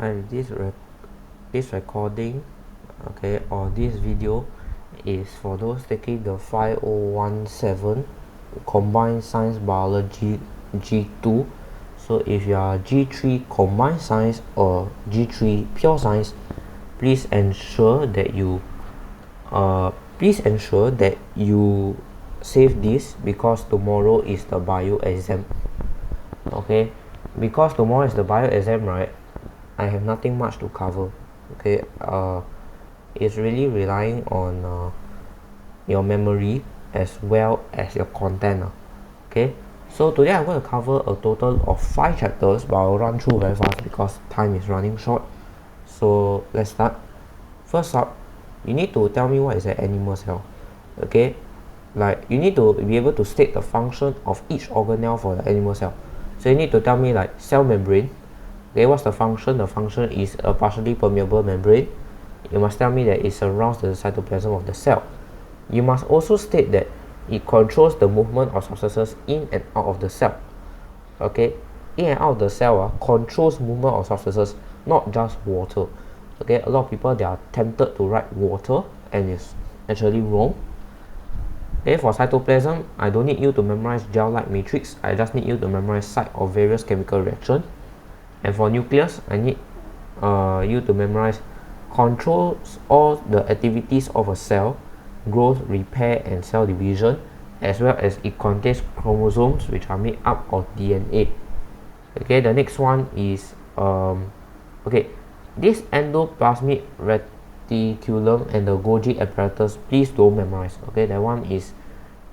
Hi, this recording, okay, or this video is for those taking the 5017 Combined Science Biology G2. So if you are G3 Combined Science or G3 Pure Science, please ensure that you save this, because tomorrow is the bio exam. Okay, because tomorrow is the bio exam, right? I have nothing much to cover. Okay, it's really relying on your memory as well as your content. Okay, so today I'm going to cover a total of 5 chapters, but I'll run through very fast because time is running short. So let's start. First up, you need to tell me what is an animal cell. Okay, like you need to be able to state the function of each organelle for the animal cell. So you need to tell me like cell membrane. Okay, what's the function? The function is a partially permeable membrane. You must tell me that it surrounds the cytoplasm of the cell. You must also state that it controls the movement of substances in and out of the cell. Okay, in and out of the cell controls movement of substances, not just water. Okay, a lot of people, they are tempted to write water, and it's actually wrong. Okay, for cytoplasm, I don't need you to memorize gel-like matrix. I just need you to memorize site of various chemical reactions. And for nucleus, I need you to memorize controls all the activities of a cell, growth, repair, and cell division, as well as it contains chromosomes, which are made up of DNA. Okay, the next one is okay, this endoplasmic reticulum and the Golgi apparatus, please don't memorize. Okay, that one is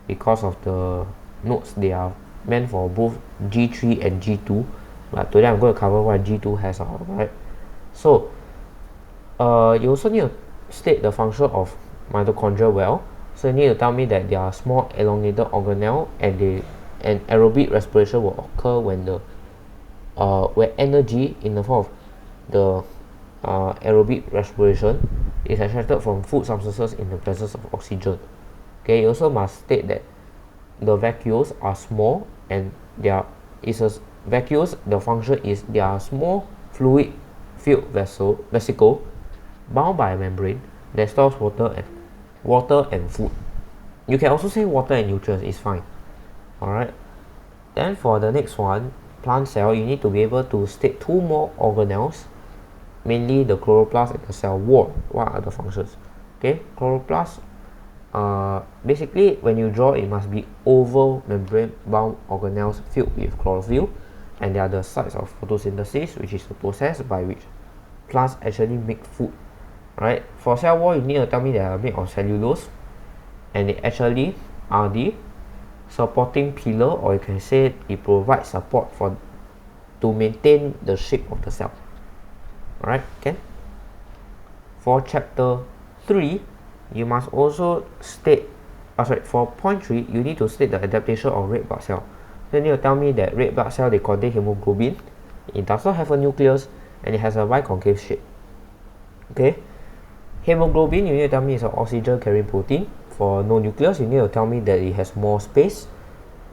because of the notes. They are meant for both G3 and G2, but today I'm going to cover what G2 has. Alright, so you also need to state the function of mitochondria well. So you need to tell me that they are small elongated organelle, and aerobic respiration will occur when the where energy in the form of the aerobic respiration is extracted from food substances in the presence of oxygen. Okay, you also must state that the vacuoles are small, and vacuoles, the function is they are small fluid filled vesicle bound by a membrane that stores water and food. You can also say water and nutrients, is fine. Alright, then for the next one, plant cell, you need to be able to state 2 more organelles, mainly the chloroplast and the cell wall. What are the functions? Okay, chloroplast, basically when you draw, it must be oval membrane bound organelles filled with chlorophyll, and they are the sites of photosynthesis, which is the process by which plants actually make food. Right, for cell wall, you need to tell me they are made of cellulose, and they actually are the supporting pillar, or you can say it provides support to maintain the shape of the cell. Alright, okay. For chapter 3, you must also state, for point 3, you need to state the adaptation of red blood cell. So you need to tell me that red blood cell, they contain hemoglobin, it does not have a nucleus, and it has a biconcave shape. Okay, hemoglobin, you need to tell me it's an oxygen carrying protein. For no nucleus, you need to tell me that it has more space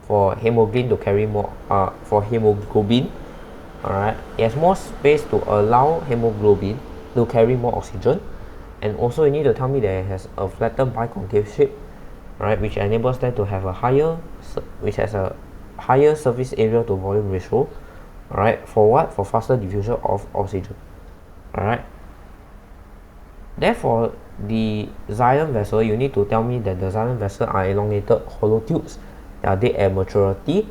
for hemoglobin to carry more. Alright, it has more space to allow hemoglobin to carry more oxygen, and also you need to tell me that it has a flattened biconcave shape, right, which enables them to have a higher surface area to volume ratio. Alright, for what? For faster diffusion of oxygen. Alright, therefore the xylem vessel, you need to tell me that the xylem vessel are elongated hollow tubes that are dead at maturity,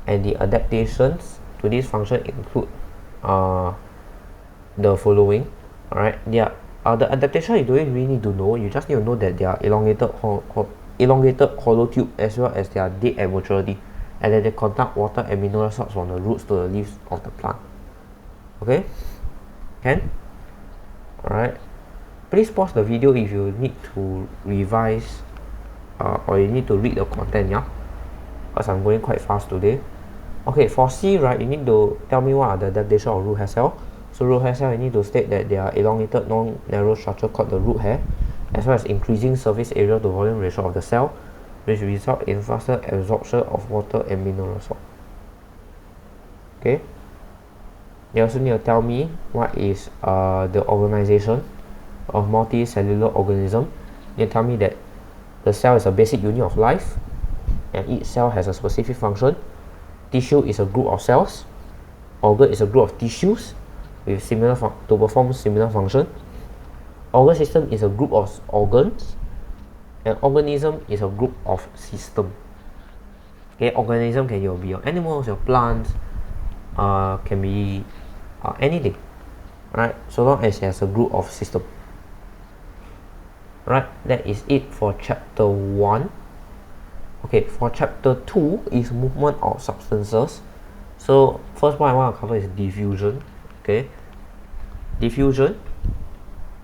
and the adaptations to this function include the following. Alright, the adaptation you don't really need to know, you just need to know that they are elongated hollow tube, as well as they are dead at maturity, and that they conduct water and mineral salts from the roots to the leaves of the plant. Okay, can? Alright, please pause the video if you need to revise or you need to read the content, yeah, because I'm going quite fast today. Okay, for C, right, you need to tell me what are the adaptation of root hair cell. So root hair cell, you need to state that they are elongated non-narrow structure called the root hair, as well as increasing surface area to volume ratio of the cell, which result in faster absorption of water and mineral salt. Okay, They also need to tell me what is the organization of multicellular organism. They tell me that the cell is a basic unit of life, and each cell has a specific function. Tissue is a group of cells. Organ is a group of tissues with to perform similar function. Organ system is a group of organs, and organism is a group of system. Okay, organism can be your animals, your plants, can be anything, right? So long as it has a group of system. Right, that is it for chapter 1. Okay, for chapter 2 is movement of substances. So first one I want to cover is diffusion. Okay, diffusion,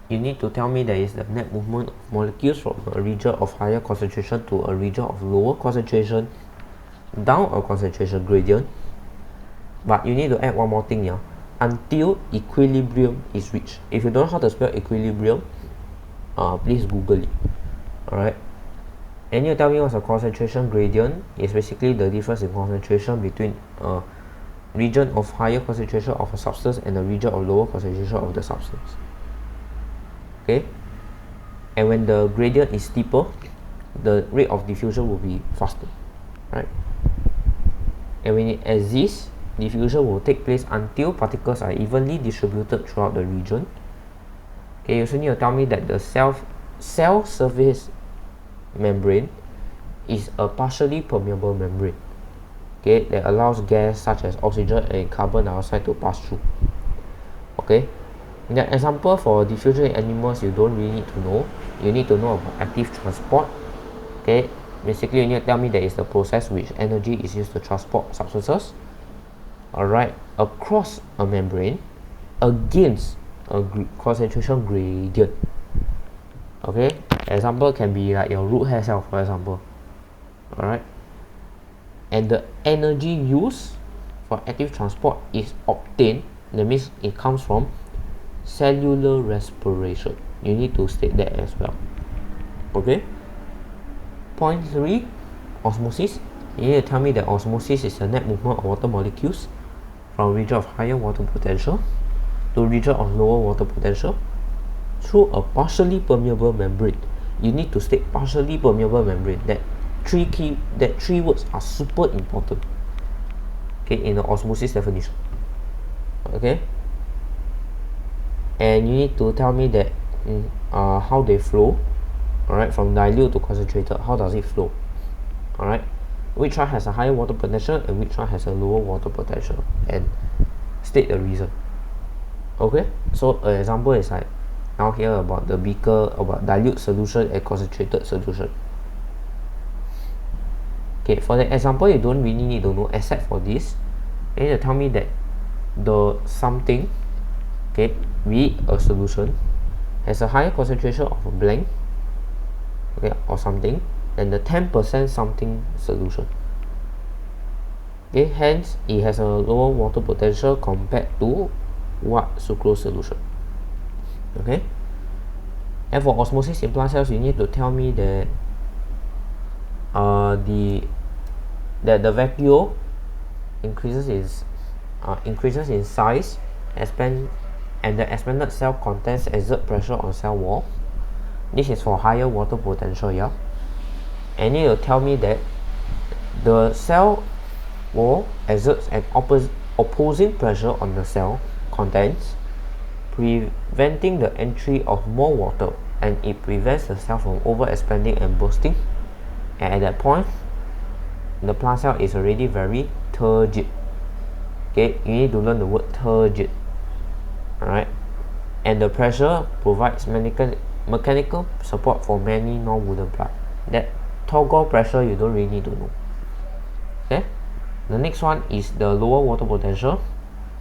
you need to tell me there is the net movement of molecules from a region of higher concentration to a region of lower concentration down a concentration gradient. But you need to add one more thing here, until equilibrium is reached. If you don't know how to spell equilibrium, please Google it. Alright, and you tell me what's a concentration gradient. Is basically the difference in concentration between a region of higher concentration of a substance and a region of lower concentration of the substance. Okay, and when the gradient is steeper, the rate of diffusion will be faster, right? And when it exists, diffusion will take place until particles are evenly distributed throughout the region. Okay, you also need to tell me that the cell surface membrane is a partially permeable membrane, okay, that allows gas such as oxygen and carbon dioxide to pass through. Okay, the example for diffusion in animals you don't really need to know. You need to know about active transport. Okay, basically you need to tell me that is the process which energy is used to transport substances, alright, across a membrane against a concentration gradient. Okay, example can be like your root hair cell, for example. Alright, and the energy used for active transport is obtained, that means it comes from cellular respiration. You need to state that as well. Okay, point 3, osmosis. You need to tell me that osmosis is the net movement of water molecules from region of higher water potential to region of lower water potential through a partially permeable membrane. You need to state partially permeable membrane. That three words are super important, okay, in the osmosis definition. Okay, and you need to tell me that how they flow. Alright, from dilute to concentrated, how does it flow? Alright, which one has a higher water potential and which one has a lower water potential, and state the reason. Okay, so an example is like now here about the beaker, about dilute solution and concentrated solution. Okay, for the example you don't really need to know, except for this, you need to tell me that the something, okay, be it a solution, has a higher concentration of a blank, okay, or something than the 10% something solution. Okay, hence it has a lower water potential compared to what sucrose solution. Okay, and for osmosis in plant cells, you need to tell me that the vacuole increases in size, and the expanded cell contents exert pressure on cell wall. This is for higher water potential, yeah. And you need to tell me that the cell wall exerts an opposing pressure on the cell contents, preventing the entry of more water, and it prevents the cell from overexpanding and bursting. And at that point, the plant cell is already very turgid. Okay, you need to learn the word turgid. Alright, and the pressure provides mechanical support for many non-wooden plants. That toggle pressure you don't really need to know. Okay, the next one is the lower water potential.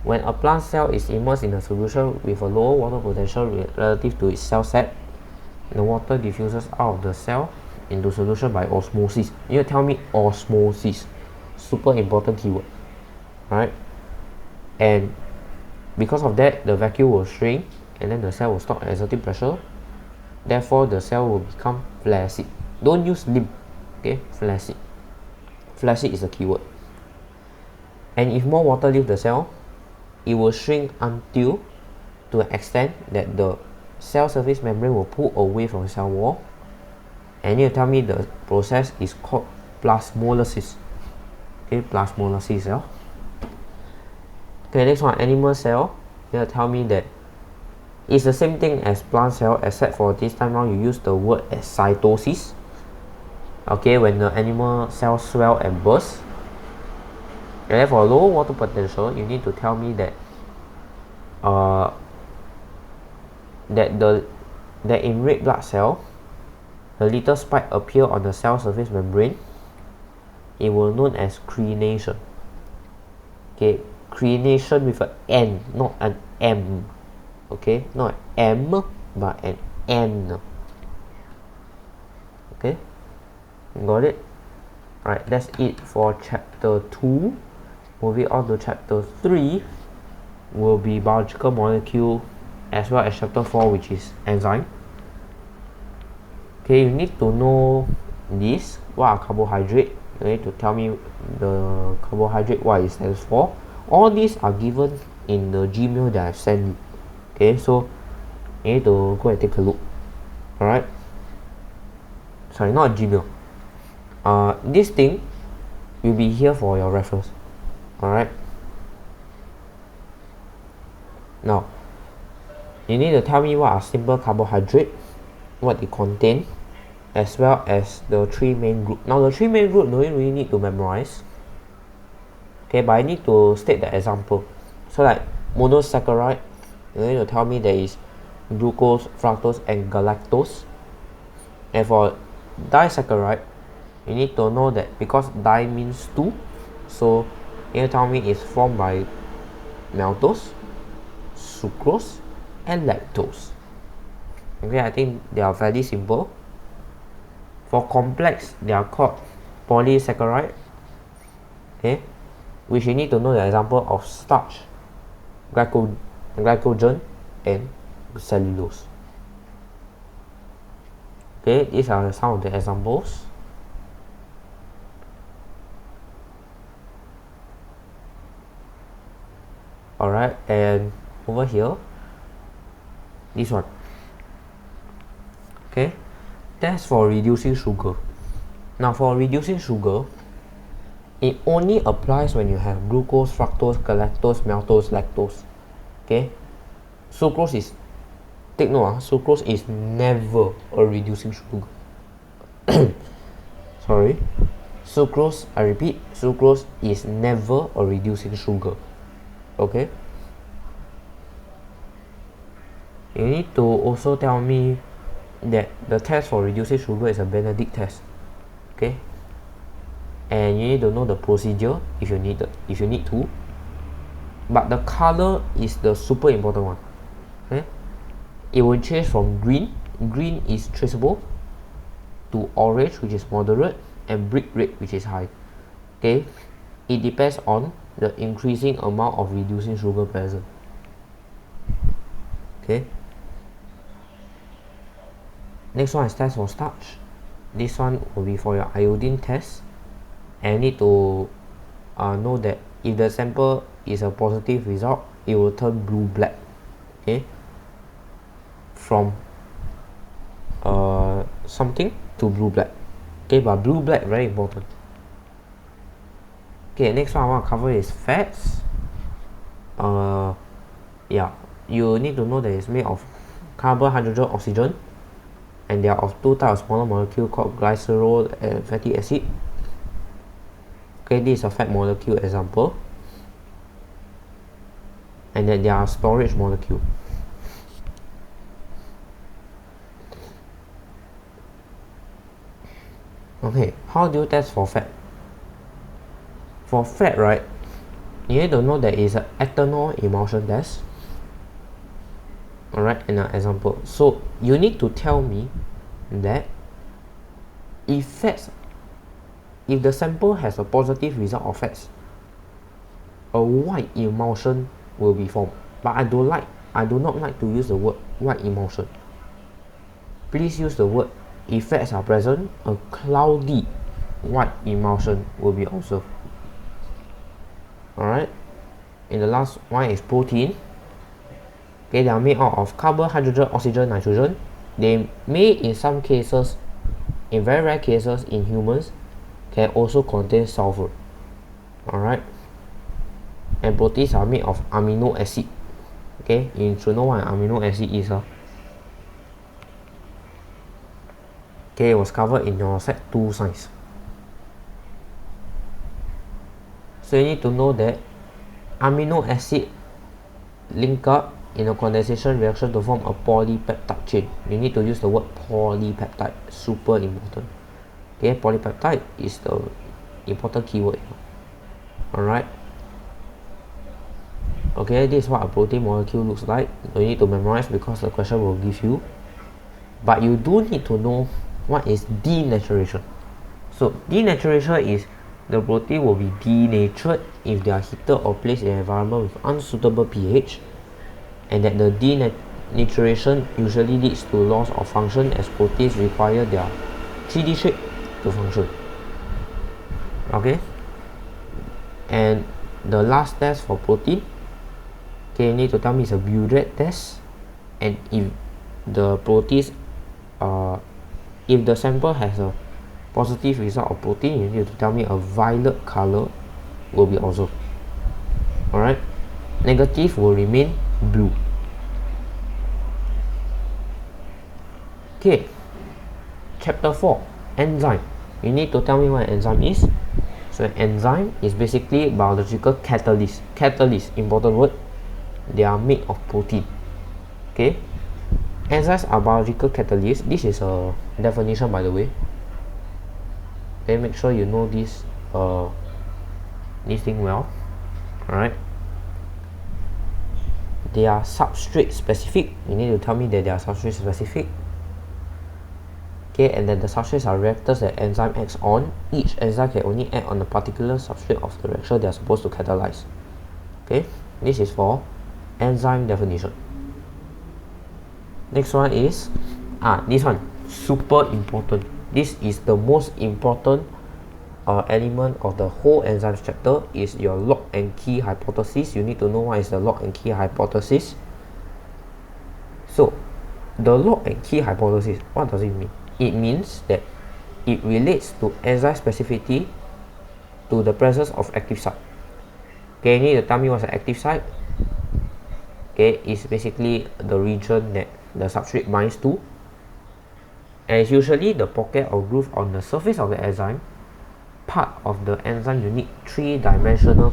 When a plant cell is immersed in a solution with a lower water potential relative to its cell set, the water diffuses out of the cell into solution by osmosis. You need to tell me osmosis, super important keyword. Alright, and because of that, the vacuole will shrink and then the cell will stop exerting pressure. Therefore, the cell will become flaccid. Don't use limp. Okay, flaccid is the keyword. And if more water leaves the cell, it will shrink until to an extent that the cell surface membrane will pull away from the cell wall, and you tell me the process is called plasmolysis. Okay, plasmolysis. Yeah. Okay, next one, animal cell. You tell me that it's the same thing as plant cell, except for this time around you use the word as cytosis. Okay, when the animal cell swell and burst. And then for low water potential, you need to tell me that that in red blood cell, the little spike appear on the cell surface membrane. It will known as crenation. Okay, crenation with an N, not an M. Okay, not an M, but an N. Okay, got it? Alright, that's it for chapter 2. Moving on to chapter 3 will be biological molecule, as well as chapter 4, which is enzyme. Okay, you need to know this. What are carbohydrate? You need to tell me the carbohydrate, what it stands for. All these are given in the Gmail that I've sent you. Okay, so you need to go and take a look. Alright, sorry, not Gmail. This thing will be here for your reference. Alright, now you need to tell me what are simple carbohydrate, what they contain, as well as the three main group. Now the three main group no really need to memorize. Okay, but I need to state the example. So like monosaccharide, you need to tell me there is glucose, fructose, and galactose. And for disaccharide, you need to know that because di means two, so you need to tell me it's formed by maltose, sucrose, and lactose. Okay, I think they are fairly simple. For complex, they are called polysaccharide. Okay, which you need to know the example of starch, glycogen, and cellulose. Okay, these are some of the examples. Alright, and over here, this one. Okay, that's for reducing sugar. Now for reducing sugar, it only applies when you have glucose, fructose, galactose, maltose, lactose. Okay, sucrose is, take note, sucrose is never a reducing sugar. Sorry, sucrose, I repeat, sucrose is never a reducing sugar. Okay, you need to also tell me that the test for reducing sugar is a Benedict test. Okay, and you need to know the procedure if you need to, but the color is the super important one. Okay, it will change from green is traceable, to orange, which is moderate, and brick red, which is high. Okay, it depends on the increasing amount of reducing sugar present. Okay, next one is test for starch. This one will be for your iodine test, and you need to know that if the sample is a positive result, it will turn blue black. Okay, from something to blue black. Okay, but blue black very important. Okay, next one I want to cover is fats. Yeah, you need to know that it's made of carbon, hydrogen, oxygen, and they are of two types of smaller molecule called glycerol and fatty acid. Okay, this is a fat molecule example, and then there are storage molecule. Okay, how do you test for fat? For fat, right, you need to know that it's an ethanol emulsion test. Alright, and an example. So you need to tell me that if the sample has a positive result of fats, a white emulsion will be formed. But I do not like to use the word white emulsion. Please use the word, if fats are present, a cloudy white emulsion will be observed. Alright, and the last one is protein. Okay, they are made out of carbon, hydrogen, oxygen, nitrogen. They may, in some cases, in very rare cases in humans, can also contain sulfur. Alright, and proteins are made of amino acid. Okay, you should know what an amino acid is. Okay, it was covered in your set 2 science. So you need to know that amino acid link up in a condensation reaction to form a polypeptide chain. You need to use the word polypeptide, super important. Okay, polypeptide is the important keyword here. Alright. Okay, this is what a protein molecule looks like. You need to memorize because the question will give you. But you do need to know what is denaturation. So denaturation is the protein will be denatured if they are heated or placed in an environment with unsuitable pH, and that the denaturation usually leads to loss of function as proteins require their 3D shape to function. Okay, and the last test for protein, okay, you need to tell me it's a Burette test, and if the proteins if the sample has a positive result of protein, you need to tell me a violet color will be observed. Alright, negative will remain blue. Okay, chapter 4, enzyme. You need to tell me what an enzyme is. So an enzyme is basically biological catalyst. Catalyst, important word. They are made of protein. Okay, enzymes are biological catalysts. This is a definition, by the way. Okay, make sure you know this thing well. Alright, they are substrate specific. You need to tell me that they are substrate specific. Okay, and then the substrates are reactors that enzyme acts on. Each enzyme can only act on a particular substrate of the reaction they are supposed to catalyze. Okay, this is for enzyme definition. Next one is this one, super important. This is the most important element of the whole enzymes chapter, is your lock and key hypothesis. You need to know what is the lock and key hypothesis. So the lock and key hypothesis, what does it mean? It means that it relates to enzyme specificity to the presence of active site. Okay, you need to tell me what's an active site. Okay, it's basically the region that the substrate binds to, and it's usually the pocket or groove on the surface of the enzyme, part of the enzyme unique 3-dimensional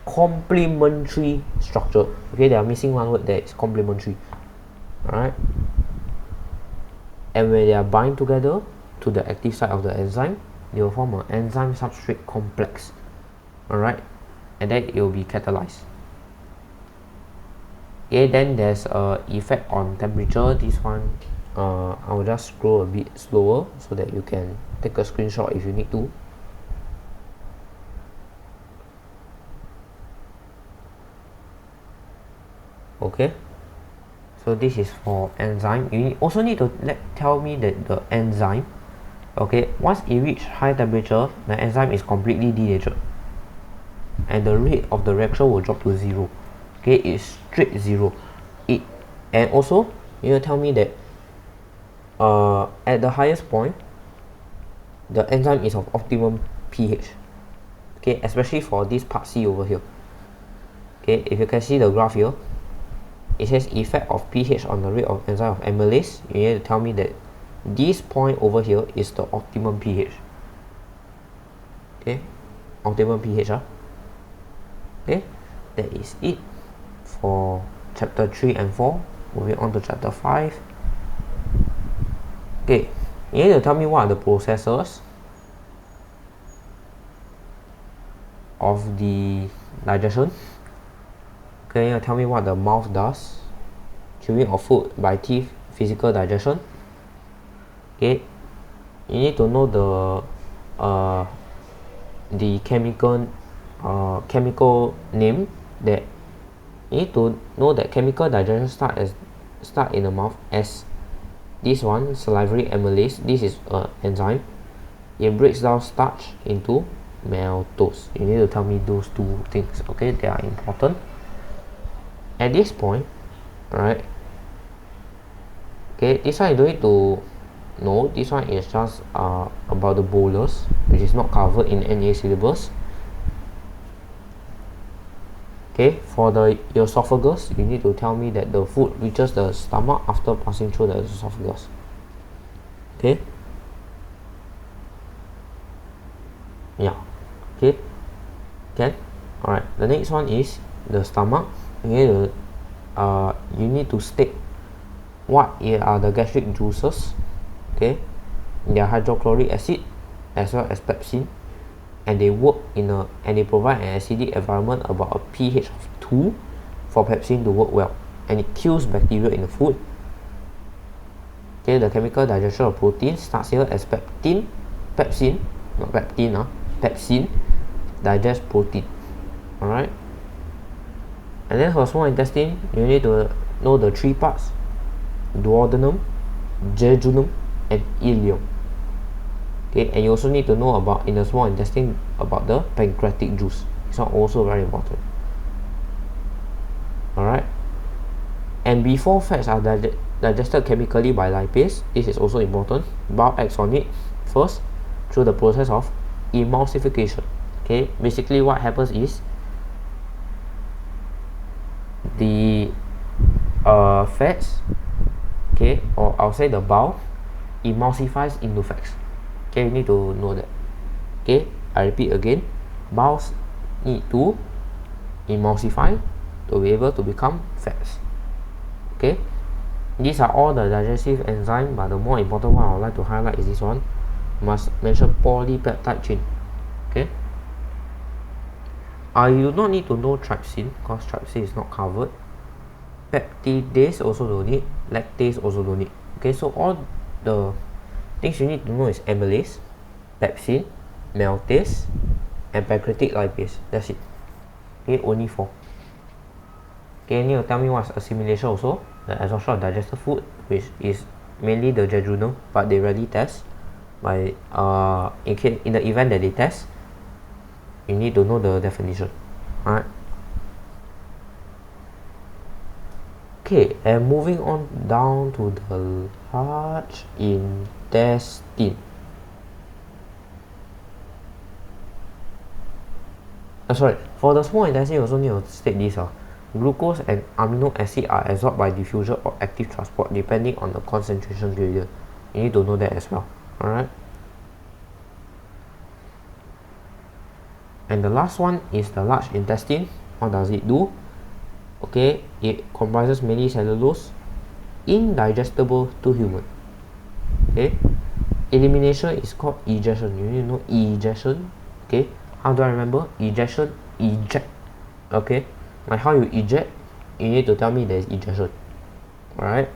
complementary structure. Okay, they are missing one word there, it's complementary. Alright, and when they are bind together to the active site of the enzyme, they will form an enzyme substrate complex. Alright, and then it will be catalyzed. Okay, then there's a effect on temperature. This one I will just scroll a bit slower so that you can take a screenshot if you need to. Okay, so this is for enzyme. You also need to tell me that the enzyme, okay, once it reaches high temperature, the enzyme is completely denatured and the rate of the reaction will drop to 0. Okay, it's straight 0. And also you need to tell me that at the highest point the enzyme is of optimum pH. Okay, especially for this part C over here. Okay, if you can see the graph here, it says effect of pH on the rate of enzyme of amylase. You need to tell me that this point over here is the optimum pH. Okay, optimum pH. Okay, that is it for chapter 3 and 4. Moving on to chapter 5. Okay, you need to tell me what are the processes of the digestion. Okay, you need to tell me what the mouth does. Chewing of food by teeth, physical digestion. Okay, you need to know the chemical name. That you need to know that chemical digestion start in the mouth as this one, salivary amylase. This is an enzyme. It breaks down starch into maltose. You need to tell me those two things, okay? They are important. At this point, right? Okay, this one you don't need to know. This one is just about the bolus, which is not covered in any syllabus. Okay, for the esophagus, you need to tell me that the food reaches the stomach after passing through the esophagus. Okay. Yeah. Okay. Can. Alright. The next one is the stomach. Okay. You need to state what are the gastric juices. Okay. They are hydrochloric acid as well as pepsin, and they work and they provide an acidic environment about a pH of 2 for pepsin to work well, and it kills bacteria in the food. Okay, the chemical digestion of protein starts here as pepsin digest protein. Alright. And then for small intestine, you need to know the three parts: duodenum, jejunum, and ileum. Okay, and you also need to know about, in the small intestine, about the pancreatic juice. It's also very important. Alright. And before fats are digested chemically by lipase, this is also important. Bile acts on it first through the process of emulsification. Okay, basically what happens is the fats, okay, or I'll say the bile, emulsifies into fats. Okay, you need to know that. Okay, I repeat again, biles need to emulsify to be able to become fats. Okay, these are all the digestive enzymes, but the more important one I would like to highlight is this one. Must mention polypeptide chain. Okay, you do not need to know trypsin, because trypsin is not covered. Peptidase also don't need, lactase also don't need. Okay, so all the things you need to know is amylase, pepsin, maltase, and pancreatic lipase. That's it. Okay, only 4. Okay, you need to tell me what's assimilation also, the absorption of digested food, which is mainly the jejunum, but they rarely test. By in the event that they test, you need to know the definition. Alright. Okay, and moving on down to the large intestine. Sorry, for the small intestine, you also need to state this. Glucose and amino acid are absorbed by diffusion or active transport depending on the concentration gradient. You need to know that as well. Alright. And the last one is the large intestine. What does it do? Okay, it comprises mainly cellulose, indigestible to human. Okay, elimination is called egestion. You need to know egestion. Okay, how do I remember? Egestion, eject. Okay, like how you eject, you need to tell me there is egestion. Alright.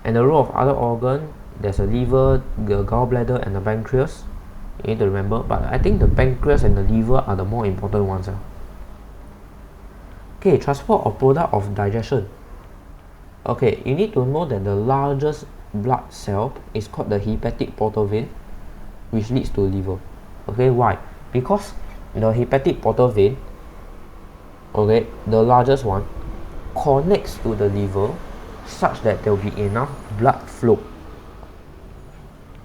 And the role of other organ, there's a liver, the gallbladder, and the pancreas. You need to remember, but I think the pancreas and the liver are the more important ones. Okay, transport or product of digestion. Okay, you need to know that the largest blood cell is called the hepatic portal vein, which leads to liver. Okay, why? Because the hepatic portal vein, okay, the largest one, connects to the liver such that there will be enough blood flow,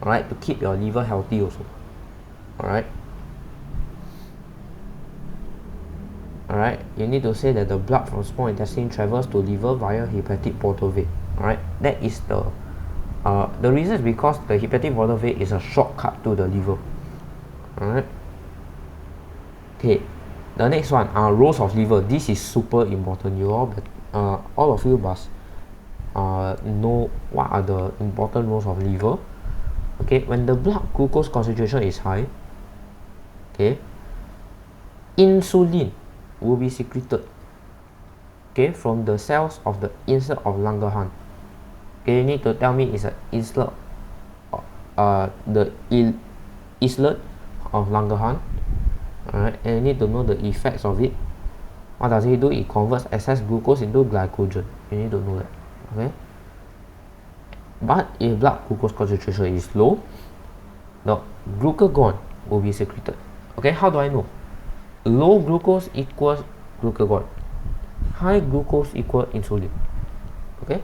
alright, to keep your liver healthy also. Alright. Alright, you need to say that the blood from small intestine travels to liver via hepatic portal vein. Alright, that is the reason is because the hepatic portal vein is a shortcut to the liver. Alright. Okay, the next one are roles of liver. This is super important. You all of you must know what are the important roles of liver. Okay, when the blood glucose concentration is high, okay, insulin will be secreted, okay, from the cells of the insert of Langerhans. Okay, you need to tell me is an insert, the islet of Langerhans. Alright, and you need to know the effects of it. What does it do? It converts excess glucose into glycogen. You need to know that. Okay. But if blood glucose concentration is low, the glucagon will be secreted. Okay, how do I know? Low glucose equals glucagon, high glucose equal insulin. Okay,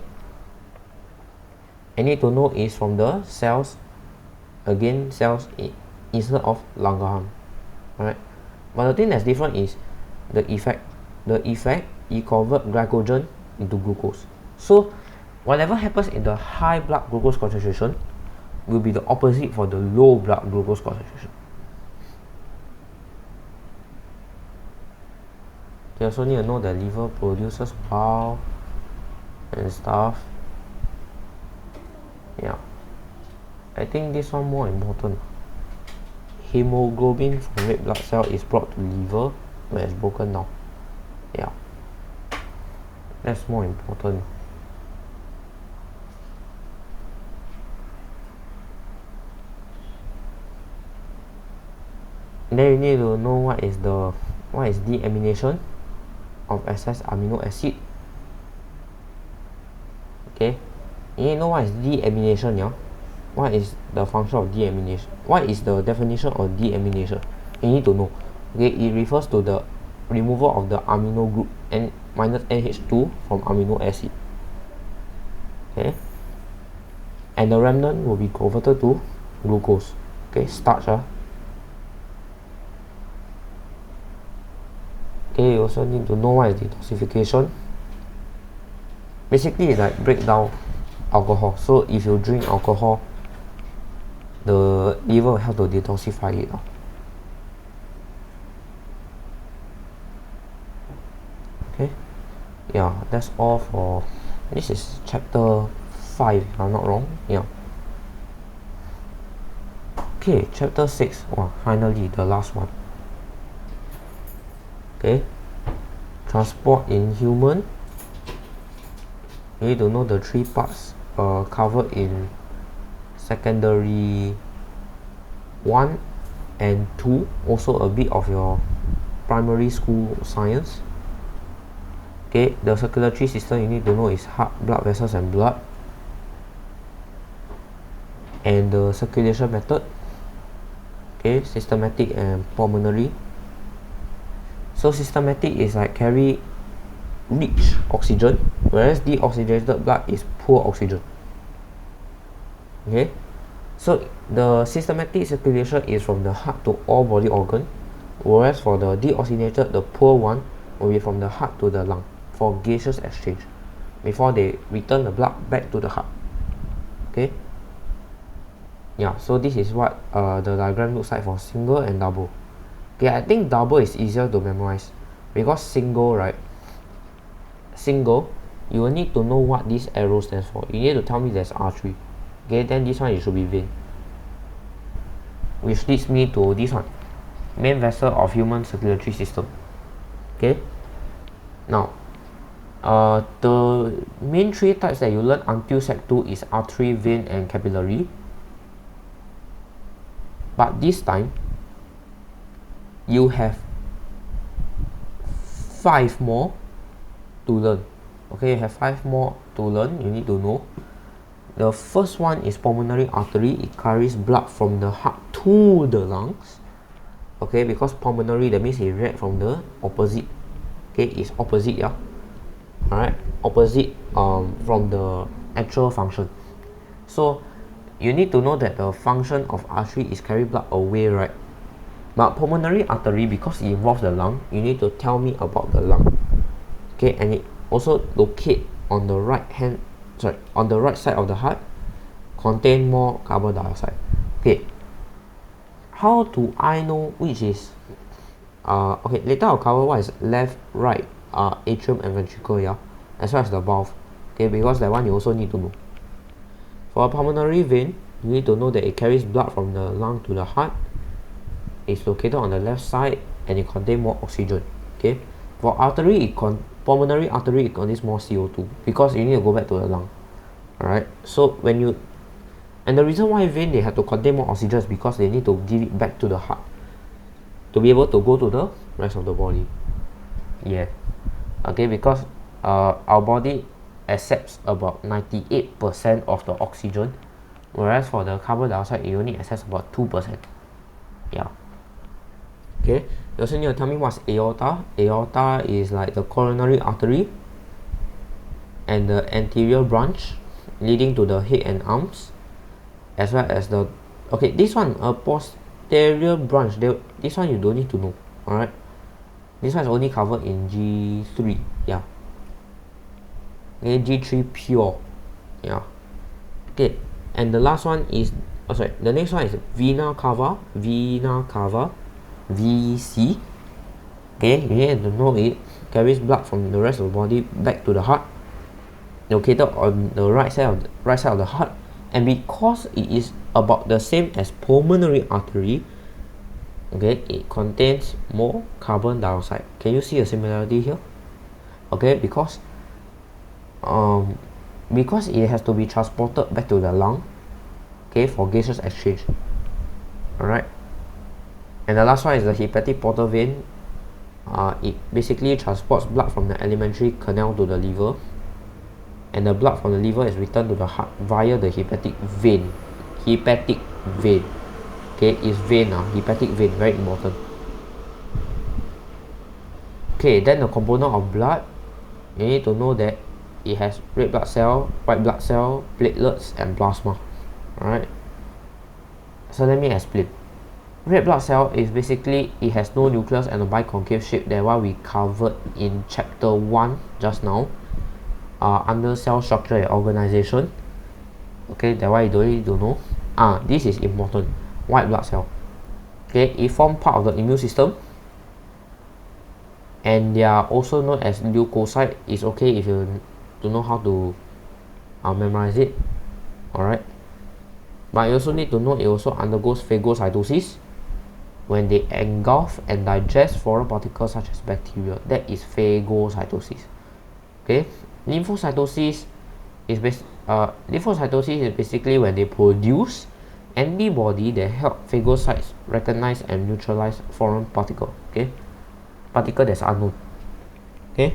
I need to know is from the cells, again cells instead of Langerhans. Alright, but the thing that's different is the effect. It convert glycogen into glucose. So whatever happens in the high blood glucose concentration will be the opposite for the low blood glucose concentration. You also need to know the liver produces bile and stuff. Yeah, I think this one more important. Hemoglobin from red blood cell is brought to liver where it's broken down. Yeah, that's more important. Then you need to know what is deamination of excess amino acid. Okay, you need to know what is deamination. Yeah, what is the function of deamination? What is the definition of deamination? You need to know. Okay, it refers to the removal of the amino group N minus NH2 from amino acid. Okay, and the remnant will be converted to glucose. Okay, starch. Okay, you also need to know what is detoxification. Basically, it's like break down alcohol. So if you drink alcohol, the liver will help to detoxify it. Okay, yeah, that's all for this is chapter 5 if I'm not wrong. Yeah. Okay, chapter 6. Wow, finally the last one. Okay, transport in human. You need to know the 3 parts covered in secondary 1 and 2, also a bit of your primary school science. Okay, the circulatory system you need to know is heart, blood vessels and blood, and the circulation method. Okay, systematic and pulmonary. So systematic is like carry rich oxygen, whereas deoxygenated blood is poor oxygen. Okay, so the systematic circulation is from the heart to all body organ, whereas for the deoxygenated, the poor one will be from the heart to the lung for gaseous exchange before they return the blood back to the heart. Okay, yeah, so this is what the diagram looks like for single and double. Okay, I think double is easier to memorize because single, right? Single, you will need to know what this arrow stands for. You need to tell me there's artery. Okay, then this one it should be vein, which leads me to this one, main vessel of human circulatory system. Okay, now the main 3 types that you learn until sec 2 is artery, vein and capillary, but this time you have 5 more to learn. Okay, you have 5 more to learn. You need to know. The first one is pulmonary artery. It carries blood from the heart to the lungs. Okay, because pulmonary, that means it read from the opposite. Okay, it's opposite, yeah. Alright, opposite from the actual function. So you need to know that the function of artery is carry blood away, right? But pulmonary artery, because it involves the lung, you need to tell me about the lung. Okay, and it also locate on the on the right side of the heart, contain more carbon dioxide. Okay, how do I know which is okay, later I'll cover what is left, right, atrium and ventricle, yeah, as well as the valve. Okay, because that one you also need to know. For a pulmonary vein, you need to know that it carries blood from the lung to the heart. It's located on the left side and it contains more oxygen. Okay, for artery, pulmonary artery, it contains more CO2 because you need to go back to the lung. Alright, so and the reason why vein they have to contain more oxygen is because they need to give it back to the heart to be able to go to the rest of the body. Yeah, okay, because our body accepts about 98% of the oxygen, whereas for the carbon dioxide it only accepts about 2%. Yeah, Okay, you also need to tell me what's aorta. Aorta is like the coronary artery and the anterior branch leading to the head and arms, as well as the, okay, this one, a posterior branch, this one you don't need to know. All right, this one is only covered in G3. Yeah. Okay, G3 pure. Yeah. Okay, and the last one is, oh sorry, the next one is vena cava. Vena cava, VC. Okay, you need to know it carries blood from the rest of the body back to the heart, located on the right side of the heart, and because it is about the same as pulmonary artery, okay, it contains more carbon dioxide. Can you see a similarity here? Okay, because it has to be transported back to the lung, okay, for gaseous exchange. All right, and the last one is the hepatic portal vein. It basically transports blood from the alimentary canal to the liver, and the blood from the liver is returned to the heart via the hepatic vein. Hepatic vein, okay, is vein. Hepatic vein, very important. Okay, then the component of blood, you need to know that it has red blood cell, white blood cell, platelets, and plasma. Alright, so let me explain. Red blood cell is basically, it has no nucleus and a biconcave shape. That what we covered in chapter 1 just now, under cell structure and organization. Okay, that why you don't need to know. This is important. White blood cell, okay, it forms part of the immune system, and they are also known as leukocyte. It's okay if you don't know how to memorize it. Alright, but you also need to know it also undergoes phagocytosis when they engulf and digest foreign particles such as bacteria. That is phagocytosis. Okay, lymphocytosis is basically when they produce antibody that help phagocytes recognize and neutralize foreign particle. Okay, particle that's unknown. Okay,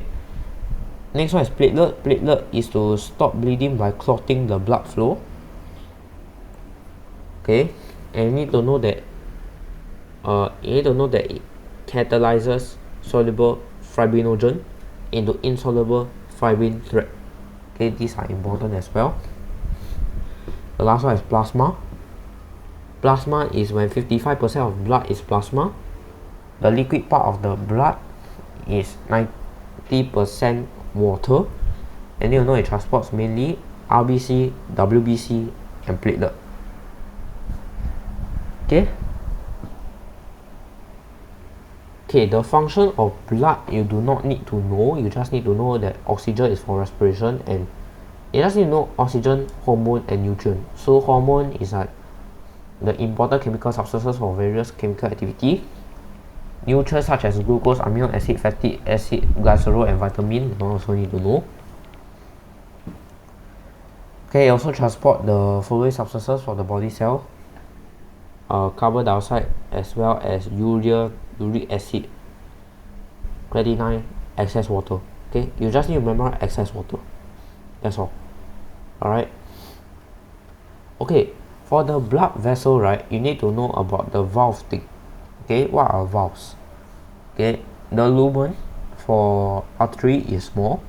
next one is platelet. Platelet is to stop bleeding by clotting the blood flow. Okay, and you need to know that it catalyzes soluble fibrinogen into insoluble fibrin thread. Okay, these are important as well. The last one is plasma. Plasma is when 55% of blood is plasma. The liquid part of the blood is 90% water, and you know it transports mainly RBC, WBC, and platelet. Okay, the function of blood you do not need to know. You just need to know that oxygen is for respiration, and you just need to know oxygen, hormone, and nutrient. So hormone is like the important chemical substances for various chemical activity. Nutrients such as glucose, amino acid, fatty acid, glycerol, and vitamin, you also need to know. Okay, it also transport the following substances for the body cell: carbon dioxide, as well as urea, uric acid, creatinine, excess water. Okay, you just need to remember excess water. That's all. Alright. Okay, for the blood vessel, right, you need to know about the valve thing. Okay, what are valves? Okay, the lumen for artery is small.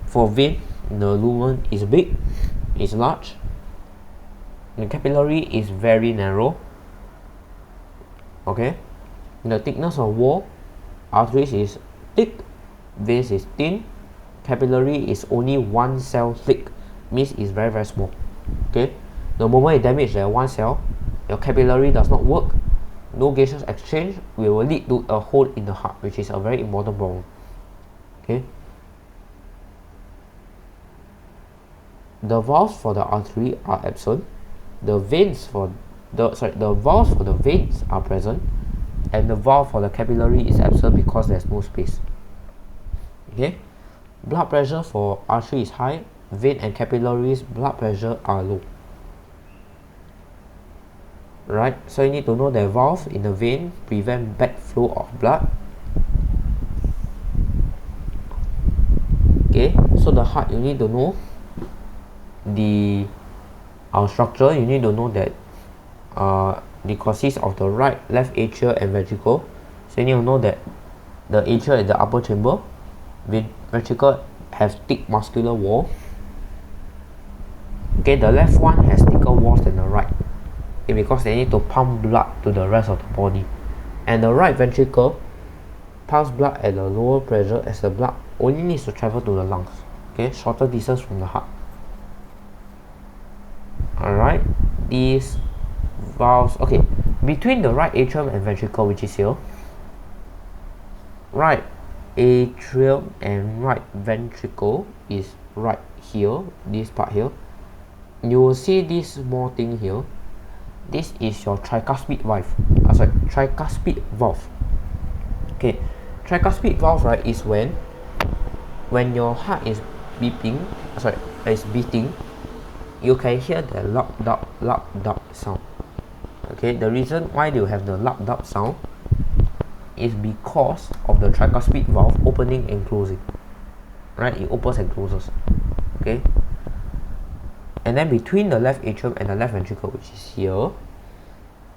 For vein, the lumen is big, is large. The capillary is very narrow. Okay, the thickness of wall, arteries is thick, veins is thin, capillary is only one cell thick, means it's very very small. Okay, the moment you damage that one cell, your capillary does not work, no gaseous exchange, will lead to a hole in the heart, which is a very important problem. Okay, the valves for the artery are absent, the valves for the veins are present, and the valve for the capillary is absent because there's no space. Okay, blood pressure for artery is high, vein and capillaries blood pressure are low. Right, so you need to know that valves in the vein prevent backflow of blood. Okay, so the heart, you need to know the structure. You need to know that it consists of the right, left atrial, and ventricle. So you need to know that the atrium and the upper chamber ventricle have thick muscular wall. Okay, the left one has thicker walls than the right. Okay, because they need to pump blood to the rest of the body. And the right ventricle pumps blood at a lower pressure as the blood only needs to travel to the lungs. Okay, shorter distance from the heart. Alright, these valves, okay, between the right atrium and ventricle, which is here, right atrium and right ventricle is right here, this part here. You will see this small thing here. This is your tricuspid valve. Tricuspid valve. Okay, tricuspid valve, right, is when your heart is beating, you can hear the loud sound. Okay, the reason why you have the loud sound is because of the tricuspid valve opening and closing. Right, it opens and closes. Okay, and then between the left atrium and the left ventricle, which is here,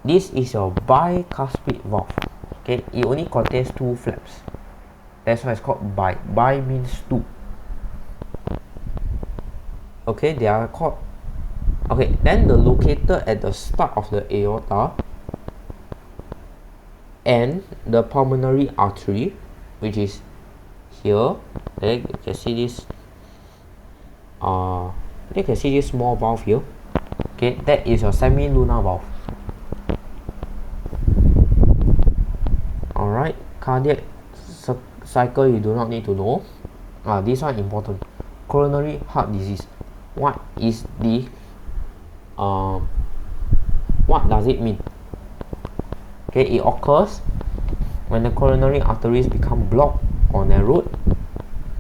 this is your bicuspid valve. Okay, it only contains two flaps. That's why it's called bi. Bi means two. Okay, they are called. Okay, then the locator at the start of the aorta and the pulmonary artery, which is here. Okay, you can see this. You can see this small valve here. Okay, that is your semilunar valve. Alright, cardiac cycle you do not need to know. This one important. Coronary heart disease. What is the what does it mean? Okay, it occurs when the coronary arteries become blocked or narrowed,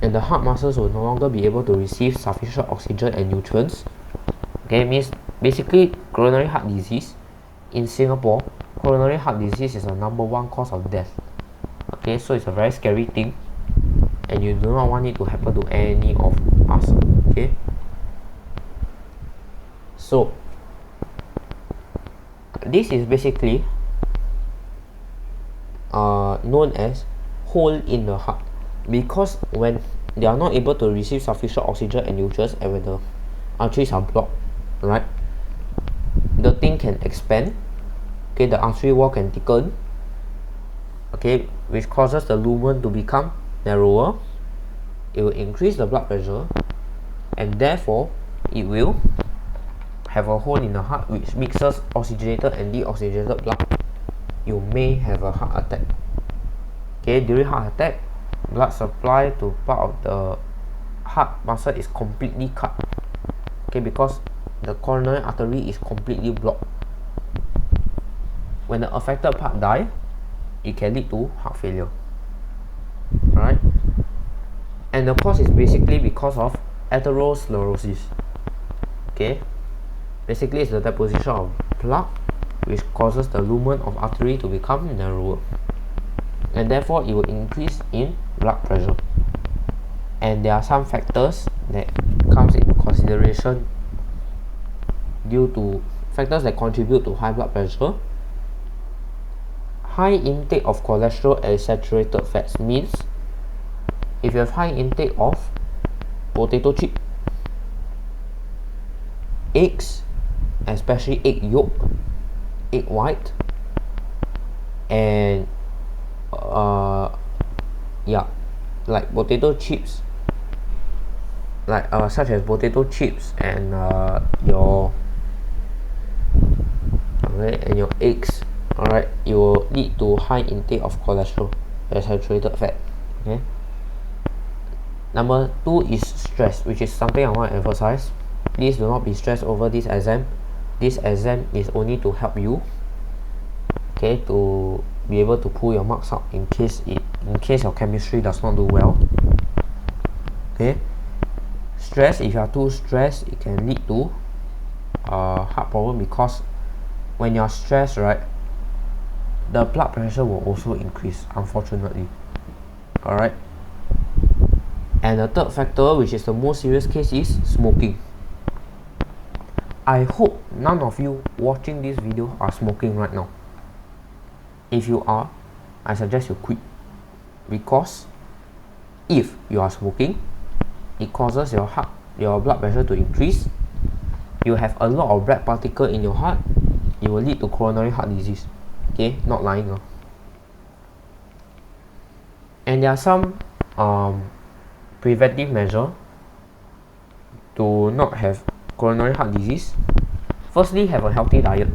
and the heart muscles will no longer be able to receive sufficient oxygen and nutrients. Okay, means basically coronary heart disease in Singapore, coronary heart disease is the #1 cause of death. Okay, so it's a very scary thing, and you do not want it to happen to any of us. Okay, so this is basically known as hole in the heart, because when they are not able to receive sufficient oxygen and nutrients, and when the arteries are blocked, right, the thing can expand. Okay, the artery wall can thicken. Okay, which causes the lumen to become narrower. It will increase the blood pressure, and therefore it will have a hole in the heart which mixes oxygenated and deoxygenated blood. You may have a heart attack. Okay, during heart attack, blood supply to part of the heart muscle is completely cut. Okay, because the coronary artery is completely blocked. When the affected part die, it can lead to heart failure. Alright, and the cause is basically because of atherosclerosis. Okay, basically it's the deposition of plaque which causes the lumen of artery to become narrower, and therefore it will increase in blood pressure. And there are some factors that comes into consideration due to factors that contribute to high blood pressure. High intake of cholesterol and saturated fats means if you have high intake of potato chip, eggs, especially egg yolk, egg white, and like potato chips, like such as potato chips and your eggs. Alright, it will lead to high intake of cholesterol and saturated fat. Okay, number 2 is stress, which is something I want to emphasize. Please do not be stressed over this exam. This exam is only to help you, okay, to be able to pull your marks out in case your chemistry does not do well. Okay, stress, if you are too stressed, it can lead to heart problem, because when you are stressed, right, the blood pressure will also increase, unfortunately. Alright, and the third factor, which is the most serious case, is smoking. I hope none of you watching this video are smoking right now. If you are, I suggest you quit, because if you are smoking, it causes your blood pressure to increase. You have a lot of black particle in your heart. It will lead to coronary heart disease. Okay, not lying. And there are some preventive measure to not have coronary heart disease. Firstly, have a healthy diet.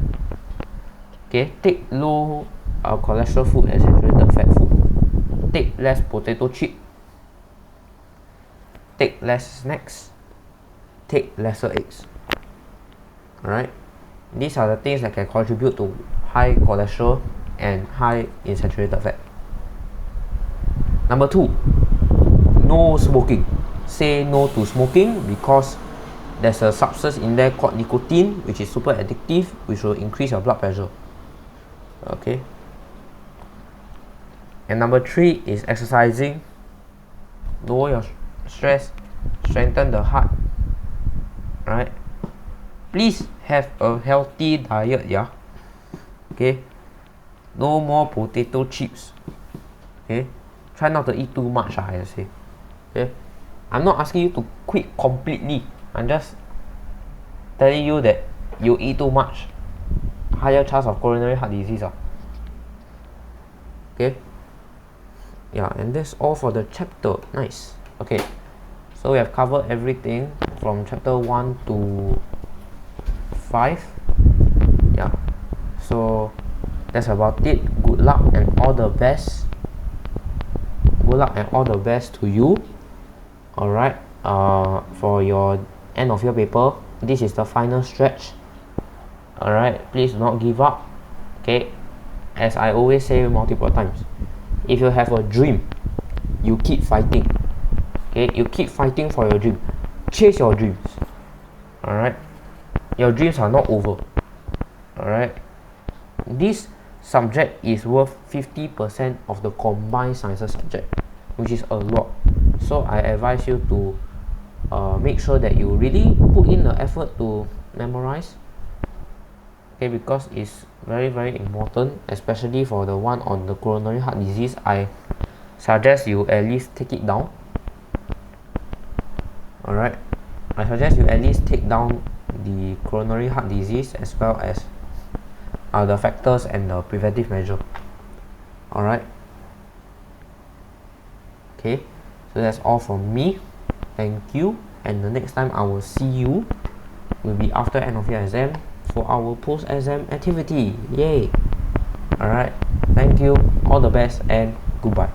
Okay, take low cholesterol food and saturated fat food. Take less potato chip. Take less snacks. Take lesser eggs. Alright, these are the things that can contribute to high cholesterol and high in saturated fat. Number 2, no smoking. Say no to smoking, because there's a substance in there called nicotine, which is super addictive, which will increase your blood pressure. Okay. And number 3 is exercising. Lower your stress, strengthen the heart. Right. Please have a healthy diet, yeah. Okay. No more potato chips. Okay. Try not to eat too much, I say. Okay. I'm not asking you to quit completely. I'm just telling you that you eat too much, higher chance of coronary heart disease. Okay. Yeah, and that's all for the chapter. Nice. Okay. So we have covered everything from chapter 1 to 5. Yeah. So that's about it. Good luck and all the best. Good luck and all the best to you. Alright. For your end of year paper, this is the final stretch. Alright, please do not give up. Okay, as I always say multiple times, if you have a dream, you keep fighting. Okay, you keep fighting for your dream. Chase your dreams. Alright, your dreams are not over. Alright, this subject is worth 50% of the combined sciences subject, which is a lot. So I advise you to make sure that you really put in the effort to memorize. Okay, because it's very important, especially for the one on the coronary heart disease. I suggest you at least take it down. Alright, I suggest you at least take down the coronary heart disease as well as the factors and the preventive measure. Alright, okay, so that's all from me. Thank you, and the next time I will see you will be after end of year exam for our post-exam activity. Yay! Alright, thank you, all the best, and goodbye.